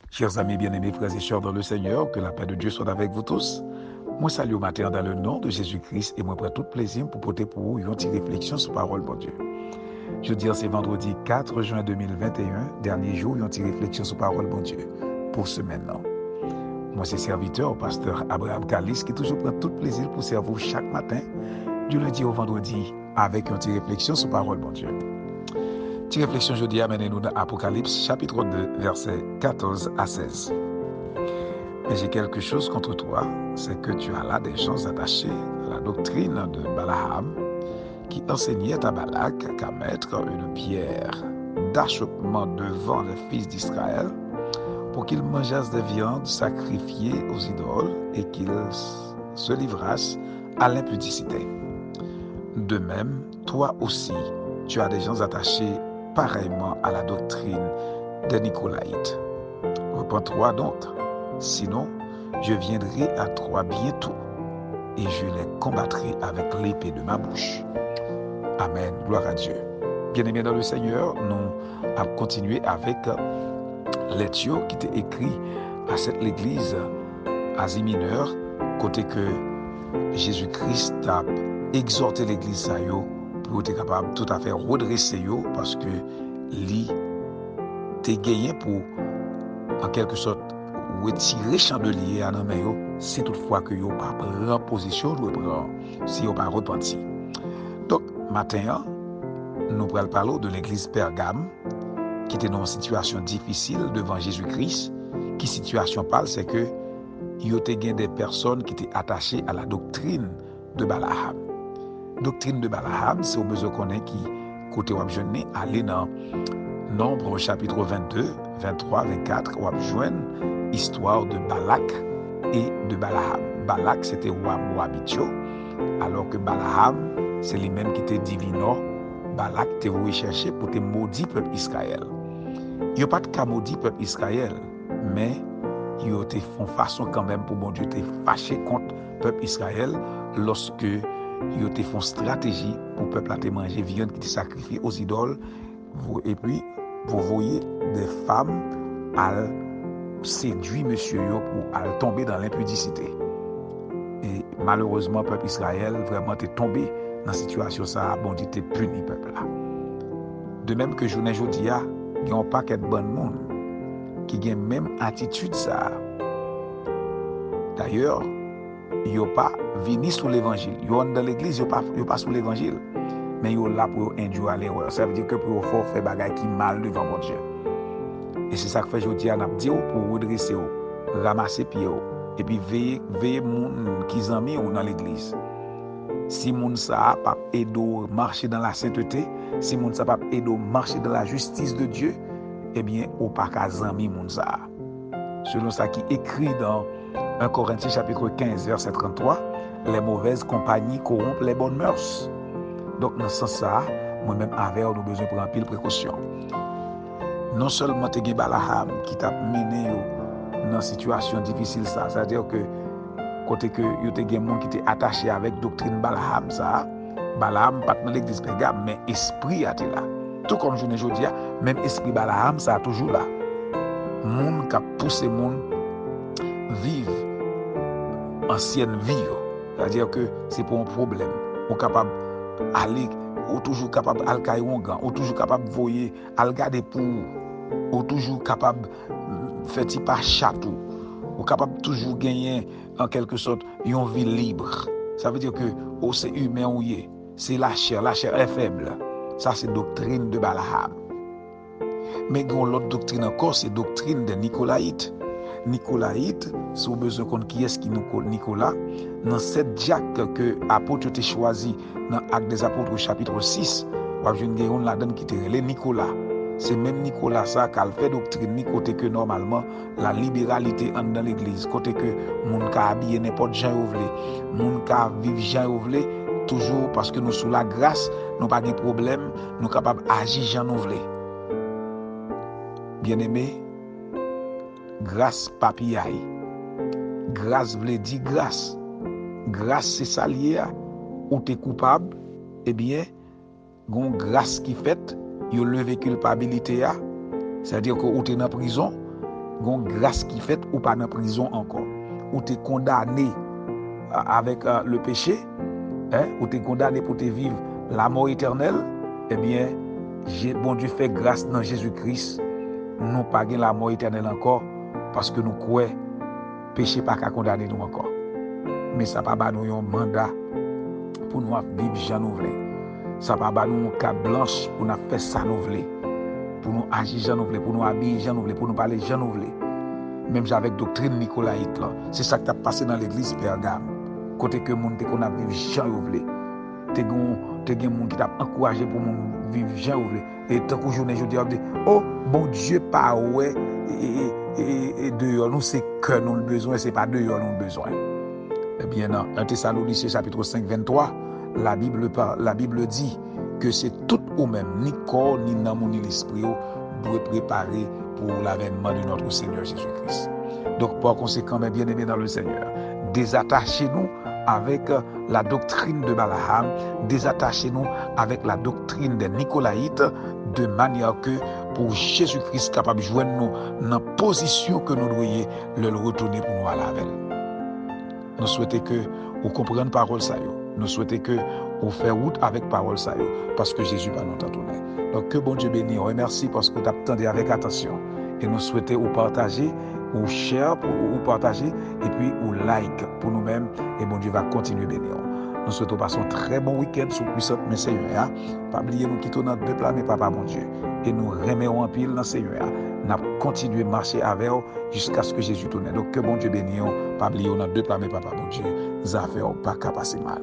Chers amis bien-aimés, frères et sœurs dans le Seigneur, que la paix de Dieu soit avec vous tous. Moi salue au matin dans le nom de Jésus-Christ et moi prends tout plaisir pour porter pour vous une petite réflexion sur la parole de Dieu. Je dis c'est vendredi 4 juin 2021, dernier jour, une petite réflexion sur la parole de Dieu pour ce maintenant. Moi c'est serviteur, pasteur Abraham Kalis, qui toujours prend tout plaisir pour servir chaque matin, du lundi au vendredi, avec une petite réflexion sur la parole de Dieu. Petite réflexion jeudi amène-nous dans Apocalypse chapitre 2, versets 14 à 16. Mais j'ai quelque chose contre toi, c'est que tu as là des gens attachés à la doctrine de Balaam, qui enseignait à Balak qu'à mettre une pierre d'achoppement devant les fils d'Israël pour qu'ils mangeassent des viandes sacrifiées aux idoles et qu'ils se livrassent à l'impudicité. De même, toi aussi, tu as des gens attachés pareillement à la doctrine des Nicolaïtes. Repends-toi donc, sinon je viendrai à toi bientôt et je les combattrai avec l'épée de ma bouche. Amen, gloire à Dieu. Bien-aimés dans le Seigneur, nous allons continuer avec l'étio qui était écrit à cette l'église Asie mineure, côté que Jésus-Christ a exhorté l'église pour être capable tout à fait redresser parce que lui t'es gagné pour en quelque sorte retirer chandelier à nos mains si toutefois que yo pas prend position doit prendre si yo pas repenti. Donc matin nous allons parler de l'église Pergame qui était dans une situation difficile devant Jésus-Christ. Qui situation parle c'est que yo te gain des personnes qui étaient attachées à la doctrine de Balaam. Doctrine de Balaam, c'est au besoin qu'on ait qui côté wap jeune aller dans Nombre chapitre 22, 23, 24, on va joindre histoire de Balak et de Balaam. Balak, c'était roi Moabitio, alors que Balaam, c'est lui-même qui était divino. Balak, te recherché pour te maudit peuple Israël. Il n'y a pas de cas maudit peuple Israël, mais il y a te font façon quand même pour bon Dieu te fâché contre peuple Israël lorsque il te font stratégie pour peuple à te manger viande qui te sacrifie aux idoles. Et puis, vous voyez des femmes à séduire monsieur pour à tomber dans l'impudicité. Et malheureusement, peuple Israël vraiment est tombé dans cette situation ça, bon Dieu t'es puni peuple là. De même que journée jodia, il y a un paquet de bon monde qui a même attitude ça. D'ailleurs, ils n'ont pas venu sous l'évangile. Ils sont dans l'église, ils n'ont pas sous l'évangile. Mais ils sont là pour induire à l'erreur. Ça veut dire que pour faire des bagages qui mal devant mon Dieu. Et c'est ça que fait aujourd'hui, on a dit pour redresser, ramasser pied, et puis veiller les gens qui sont amis dans l'église. Si les gens ne pas aider marcher dans la sainteté, si les gens ne pas aider marcher dans la justice de Dieu, eh bien, on pas qu'à amis les gens. Selon ça qui est écrit dans 1 Corinthiens chapitre 15, verset 33, les mauvaises compagnies corrompent les bonnes mœurs. Donc, dans ce sens-là, moi-même, avec nous besoin de prendre pile précaution. Non seulement tu as Balaam qui t'a mené dans une situation difficile, ça, c'est-à-dire que côté que tu as des gens qui étaient attachés avec la doctrine Balaam, ça, Balaam pas dans l'église Pergame, mais esprit a été là. Tout comme je ne dis, même esprit Balaam, ça a toujours là. Monde qui a poussé monde vivre ancienne vie, c'est-à-dire que c'est pour un problème. On est capable d'aller, on est toujours capable d'aller à Ouangan, on est toujours capable de voyer, à garder pour, on est toujours capable de faire petit pas château, on est capable de toujours gagner en quelque sorte une vie libre. Ça veut dire que c'est humain ou c'est la chair est faible. Ça c'est doctrine de Balaam. Mais l'autre doctrine encore, c'est doctrine des Nicolaïtes. Nicolaïte, si vous avez besoin de qui est-ce qui Nicolas, dans cette diacre que l'apôtre a choisi dans l'Acte des Apôtres chapitre 6, vous avez une là-dedans qui était relé Nicolas. C'est même Nicolas ça qui a fait doctrine, côté que normalement la libéralité entre dans l'église, côté que moun ka habiller n'importe gens voulé, moun ka vivre gens voulé, toujours parce que nous sous la grâce, nous pas de problème, nous capable agir gens nous voulé. Bien-aimé, grâce papiaille. Grâce veut dire grâce. Grâce c'est ça lié ou t'es coupable, eh bien, gon grâce qui fait, yo levé culpabilité a, c'est-à-dire que ou t'es dans prison, gon grâce qui fait ou pas dans prison encore, ou t'es condamné avec le péché, ou t'es condamné pour te vivre la mort éternelle, eh bien, bon Dieu fait grâce dans Jésus-Christ, nous pas la mort éternelle encore, parce que nous croyons péché pas qu'à condamner nous encore. Mais ça pas ba nous un mandat pour nous vivre Jean nous voulons. Ça pas ba nous une carte blanche pour nous faire ça nous voulons. Pour nous agir Jean nous voulons, pour nous habiller Jean nous voulons, pour nous parler Jean nous voulons. Même avec doctrine nicolaïte là, c'est ça qui a passé dans l'église Pergame. Côté que monde qu'on a vivre Jean nous voulons. T'es monde qui t'a encouragé pour nous vivre Jean nous voulons. Et tant que journée je dis oh bon Dieu pas ouais et dehors nous c'est que nous le besoin, c'est pas dehors nous le besoin. Eh bien, dans 1 Thessaloniciens chapitre 5, 23, la Bible dit que c'est tout ou même, ni corps, ni l'amour, ni l'esprit, doit préparer pour l'avènement de notre Seigneur Jésus-Christ. Donc, par conséquent, mes bien-aimés dans le Seigneur, désattachez-nous avec la doctrine de Balaam, désattachez-nous avec la doctrine des Nicolaïtes, de manière que pour Jésus-Christ capable de joindre nous dans la position que nous devons le retourner pour nous à la veille. Nous souhaitons que vous compreniez parole ça. Nous souhaitons que vous fassiez route avec parole ça. Parce que Jésus va nous entendre. Donc que bon Dieu bénisse. On remercie parce que vous attendez avec attention. Et nous souhaitons vous partager, vous share, pour vous partager, et puis vous like pour nous-mêmes. Et bon Dieu va continuer à bénir. Nous souhaitons passer un très bon week-end sous puissante mais Seigneur. Pas oublier nous quittons notre peuple, mais Papa mon Dieu. Et nous remettons en pile dans Seigneur. Nous continuons à marcher avec eux jusqu'à ce que Jésus tourne. Donc que bon Dieu bénisse. Pas oublier notre peuple, mais Papa mon Dieu. Ça fait pas qu'à passer mal.